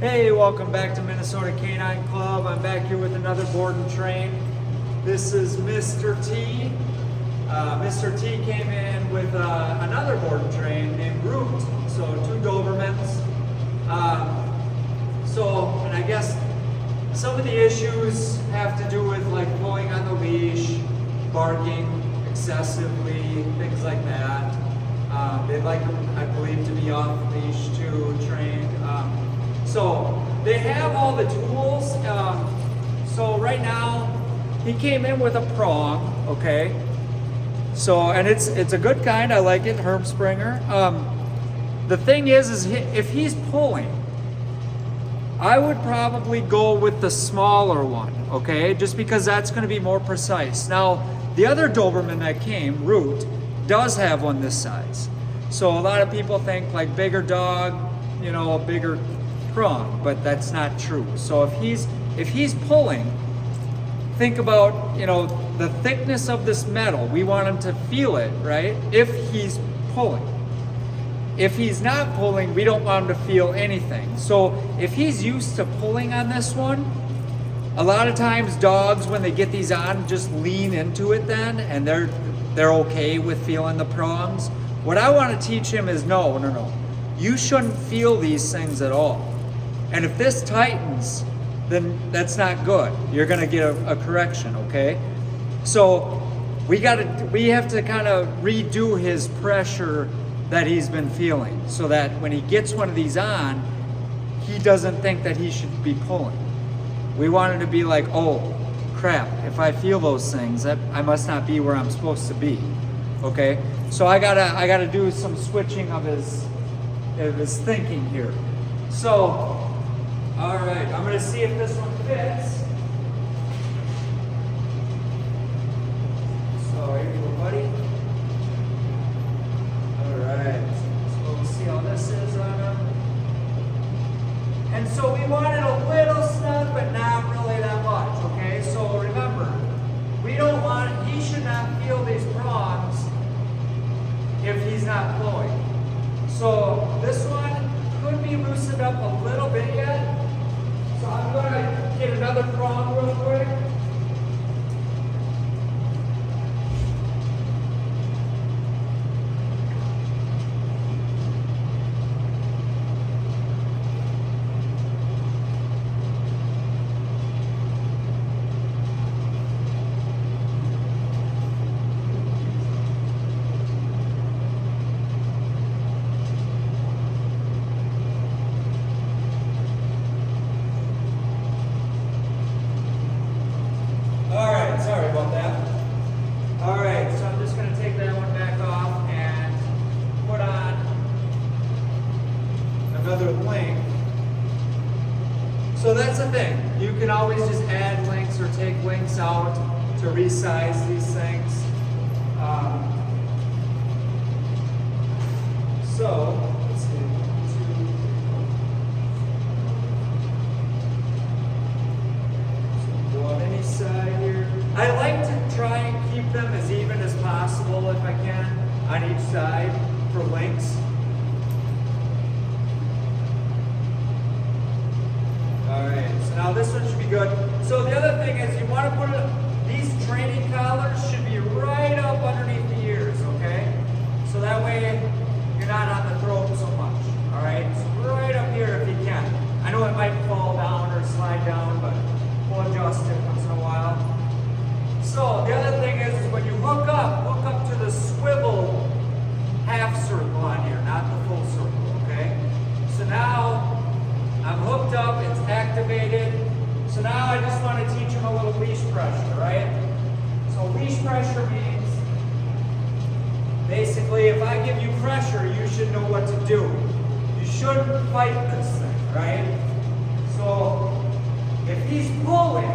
Hey, welcome back to Minnesota Canine Club. I'm back here with another board and train. This is Mr. T. Mr. T came in with another board and train named Root, so two Dobermans. And I guess some of the issues have to do with like pulling on the leash, barking excessively, things like that. They'd like them, I believe, to be off leash too, trained. So they have all the tools. So right now, he came in with a prong, okay? So, and it's a good kind, I like it, Hermspringer. The thing is if he's pulling, I would probably go with the smaller one, okay? Just because that's gonna be more precise. Now, the other Doberman that came, Root, does have one this size. So a lot of people think like bigger dog, you know, a bigger prong, but that's not true. So if he's pulling, think about, you know, the thickness of this metal. We want him to feel it, right? If he's pulling. If he's not pulling, we don't want him to feel anything. So if he's used to pulling on this one, a lot of times dogs, when they get these on, just lean into it then, and they're okay with feeling the prongs. What I want to teach him is no. You shouldn't feel these things at all. And if this tightens, then that's not good. You're gonna get a correction, okay? So we have to kind of redo his pressure that he's been feeling so that when he gets one of these on, he doesn't think that he should be pulling. We want him to be like, oh crap, if I feel those things, I must not be where I'm supposed to be, okay? So I gotta do some switching of his thinking here. So, all right, I'm gonna see if this one fits. So here you go, buddy. All right, so we'll see how this is on him. And so we want it a little snug, but not really that much, okay? So remember, he should not feel these prongs if he's not pulling. So this one could be loosened up a little bit yet. So I'm going to get another prong real quick. Sorry about that. All right, so I'm just going to take that one back off and put on another link. So that's the thing. You can always just add links or take links out to resize these things. So let's see. So go on any side here. I like to try and keep them as even as possible if I can on each side for links. Alright, so now this one should be good. So the other thing is you want to put these training collars should be right up underneath the ears, okay? So that way you're not on the throat so much. Alright, so right up here if you can. I know it might fall down or slide down, but we'll adjust it once in a while. So the other thing is when you hook up to the swivel half circle on here, not the full circle, okay? So now I'm hooked up, it's activated. So now I just want to teach him a little leash pressure, right? So leash pressure means basically if I give you pressure, you should know what to do. You shouldn't fight this thing, right? So if he's pulling,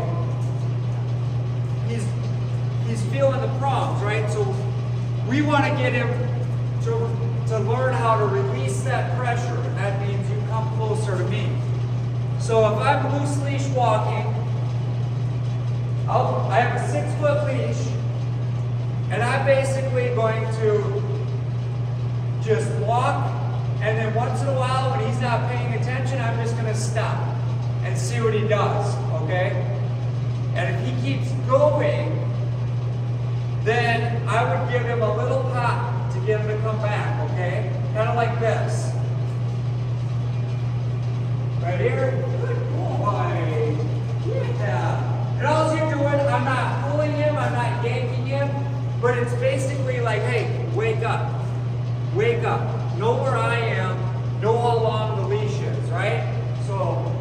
he's feeling the prongs, right? So we want to get him to learn how to release that pressure, and that means you come closer to me. So if I'm loose leash walking, I have a 6-foot leash, and I'm basically going to just walk, and then once in a while when he's not paying attention, I'm just going to stop and see what he does, okay? And if he keeps going, then I would give him a little pop to get him to come back, okay? Kind of like this. Right here. Good boy. Yeah. And all you're doing, I'm not pulling him, I'm not yanking him, but it's basically like, hey, wake up. Wake up. Know where I am. Know how long the leash is, right? So,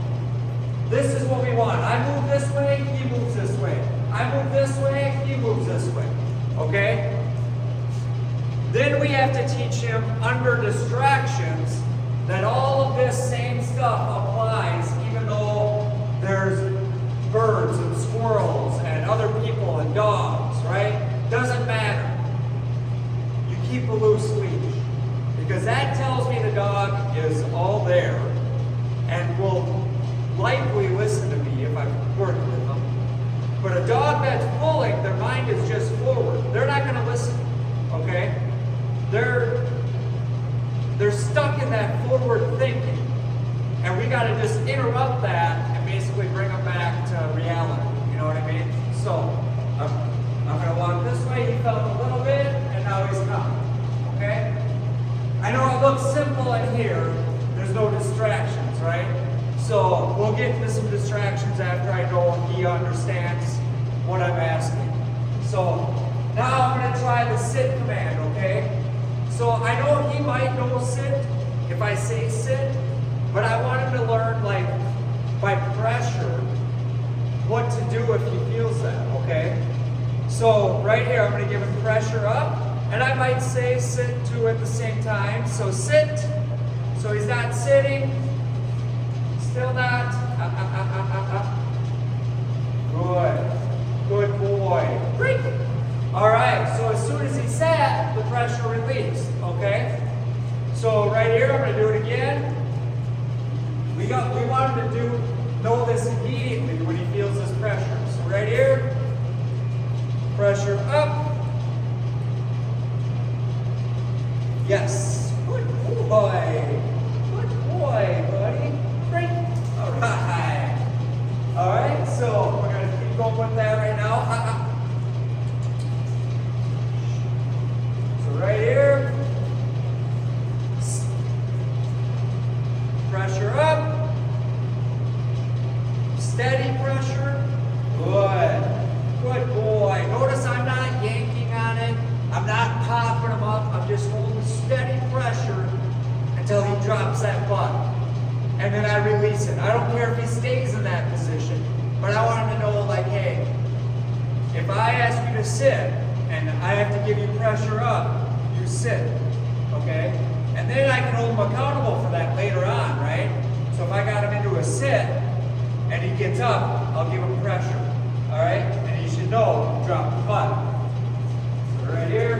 this is what we want. I move this way, he moves this way. I move this way, he moves this way. Okay? Then we have to teach him under distractions that all of this same stuff applies even though there's birds and squirrels and other people and dogs, right? Doesn't matter. You keep a loose leash because that tells me the dog is all there and will likely listen to me if I'm working with them. But a dog that's pulling, their mind is just forward. They're not going to listen, okay? They're stuck in that forward thinking. And we got to just interrupt that and basically bring them back to reality. You know what I mean? So, I'm going to walk this way. He felt a little bit, and now he's coming, okay? I know it looks simple in here. There's no distractions, right? So we'll get into some distractions after I know he understands what I'm asking. So now I'm going to try the sit command, okay? So I know he might know sit if I say sit, but I want him to learn, like, by pressure, what to do if he feels that, okay? So right here, I'm going to give him pressure up, and I might say sit too at the same time. So sit, so he's not sitting, still not. Good. Good boy. Great. All right, so as soon as he sat, the pressure released, okay? So right here, I'm going to do it again. We want him to know this immediately when he feels this pressure. So right here, pressure up. Yes. Good boy. Good boy, buddy. Great. All right. All right, so we're going to keep going with that right now. So right here, pressure up. Steady pressure. Good. Good boy. Notice I'm not yanking on it. I'm not popping him up. I'm just holding steady pressure until he drops that butt. And then I release it. I don't care if he stays in that position, but I want him to know, like, hey, if I ask you to sit and I have to give you pressure up, you sit, okay? And then I can hold him accountable for that later on, right? So if I got him into a sit and he gets up, I'll give him pressure, all right? And he should know, drop the butt. So right here,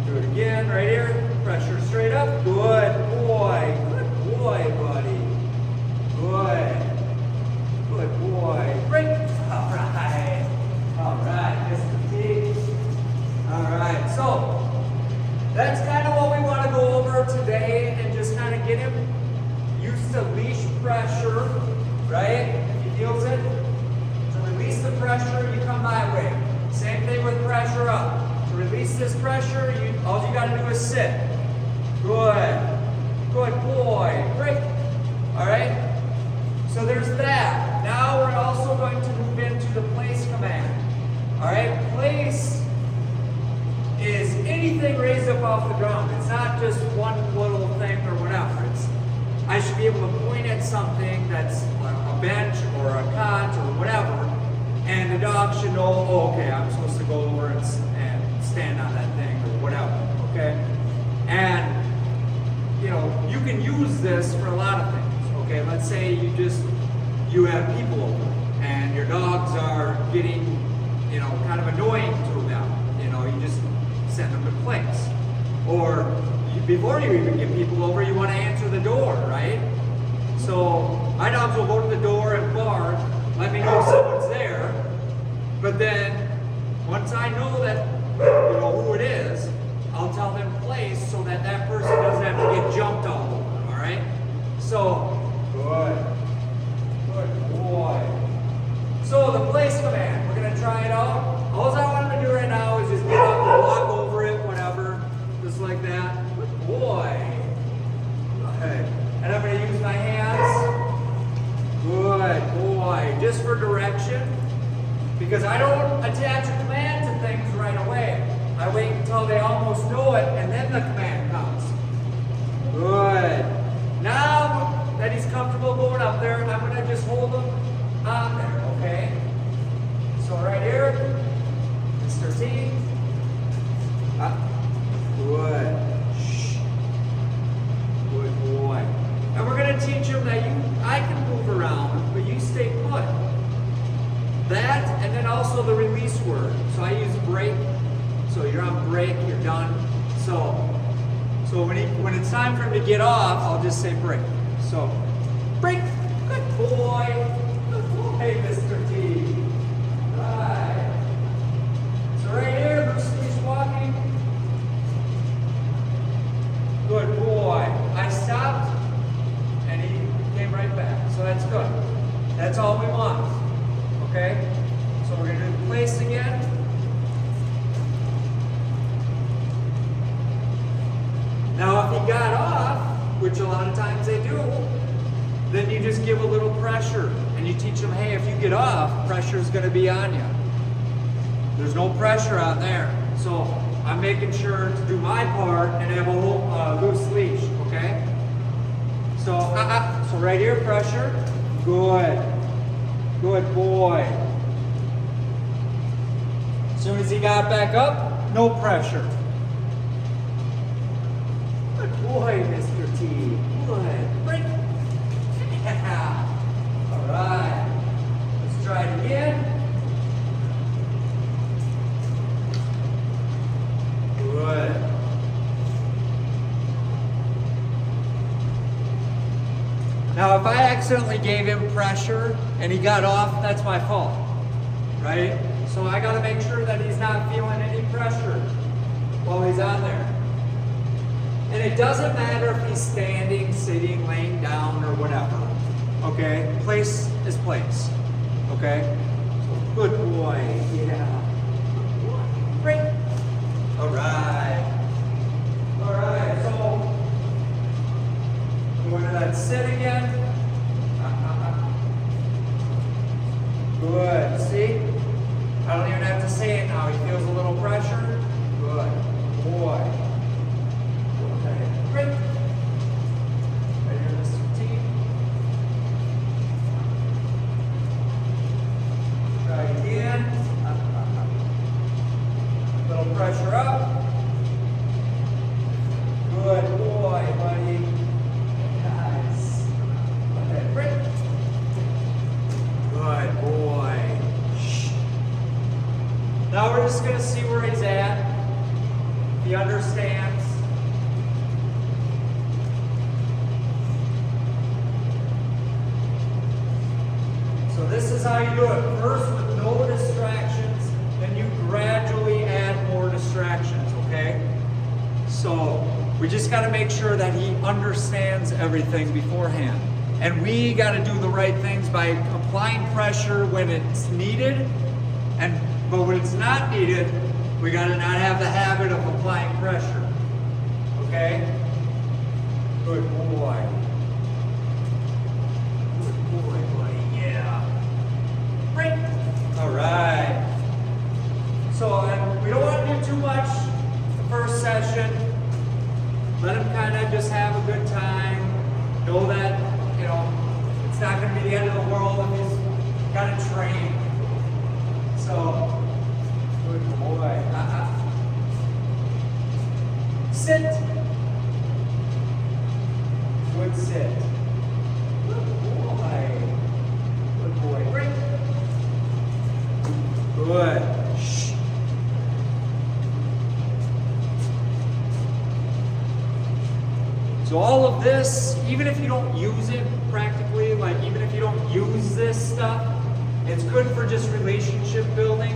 do it again, right here. Pressure straight up. Good boy. Good boy, buddy. Good. Good boy. Great. All right. All right, Mr. T. All right. So that's kind of what we want to go over today and just kind of get him used to leash pressure, right? If he feels it. To release the pressure, you come my way. Same thing with pressure up. To release this pressure, all you got to do is sit. Good. Good boy. Great. All right. So there's that. Now we're also going to move into the place command. All right. Place is anything raised up off the ground. It's not just one little thing or whatever. I should be able to point at something that's a bench or a cot or whatever, and the dog should know, oh, okay, I'm supposed to go over and stand on that thing or whatever, okay? And, you know, you can use this for a lot of things, okay? Let's say you have people over and your dogs are getting, you know, kind of annoying to them. You know, you just send them to place. Or before you even get people over, you want to answer the door, right? So my dogs will go to the door and bark, let me know someone's there, but then once I know that, you know, who it is, I'll tell them place so that that person doesn't have to get jumped Because I don't attach a command to things right away. I wait until they almost know it, and then the command comes. Good. Now that he's comfortable going up there, I'm going to just hold him on there, okay? So right here, Mr. T. Up. Good. Shh. Good boy. And we're going to teach him that I can move around, but you stay put. That, and then also the release word. So I use break. So you're on break, you're done. So when it's time for him to get off, I'll just say break. So, break. Good boy. Good boy, Mr. T. Right. So right here, Bruce Lee's walking. Good boy. I stopped, and he came right back. So that's good. That's all we want. Okay? So we're going to do the place again. Now, if he got off, which a lot of times they do, then you just give a little pressure. And you teach them, hey, if you get off, pressure is going to be on you. There's no pressure on there. So I'm making sure to do my part and have a whole loose leash, okay? So right here, pressure. Good. Good boy. As soon as he got back up, no pressure. Good boy, Mr. T. Good. Break. Yeah. All right. Let's try it again. Good. Now, if I accidentally gave him pressure and he got off, that's my fault, right? So I got to make sure that he's not feeling any pressure while he's on there. And it doesn't matter if he's standing, sitting, laying down, or whatever. Okay? Place is place. Okay? Good boy. Yeah. Good boy. Great. All right. All right. So, going to that sit again. Good. See? I don't even have to say it now. He feels a little pressure. Good. Boy. Great. Right here, Mr. T. Try again. Little pressure up. Good boy, buddy. Nice. Okay, great. Good boy. Shh. Now we're just going to see where he's at. If he understands. So this is how you do it. First with no distractions, then you gradually add more distractions, okay? So we just got to make sure that he understands everything beforehand. And we got to do the right things by applying pressure when it's needed, but when it's not needed, we got to not have the habit of applying pressure, okay? Good boy. Good boy, buddy. Break. All right. So we don't want to do too much the first session. Let him kind of just have a good time. Know that, it's not going to be the end of the world if he's got to train. So, good boy. Sit. Good sit. Good boy. Good boy. Break. Good. Shh. So all of this, even if you don't use it practically, like even if you don't use this stuff, it's good for just relationship building,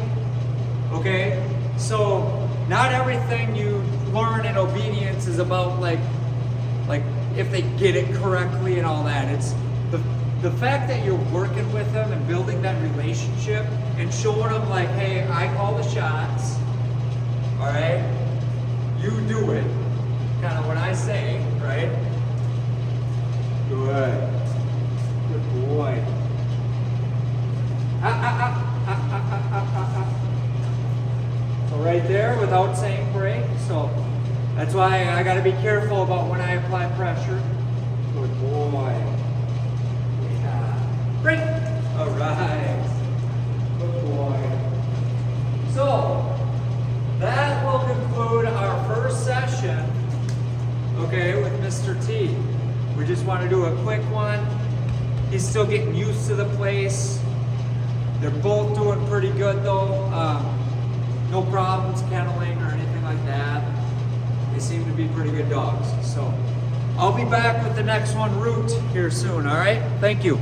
okay? So not everything you learn in obedience is about like if they get it correctly and all that. It's the fact that you're working with them and building that relationship and showing them like, hey, I call the shots, all right? You do it, kind of what I say, right? Good. Good boy. I gotta be careful about when I apply pressure. Good boy. Yeah. Break. All right. Good boy. So, that will conclude our first session, okay, with Mr. T. We just want to do a quick one. He's still getting used to the place. They're both doing pretty good though. No problems kenneling or anything like that. They seem to be pretty good dogs. So I'll be back with the next one, Root, here soon, all right? Thank you.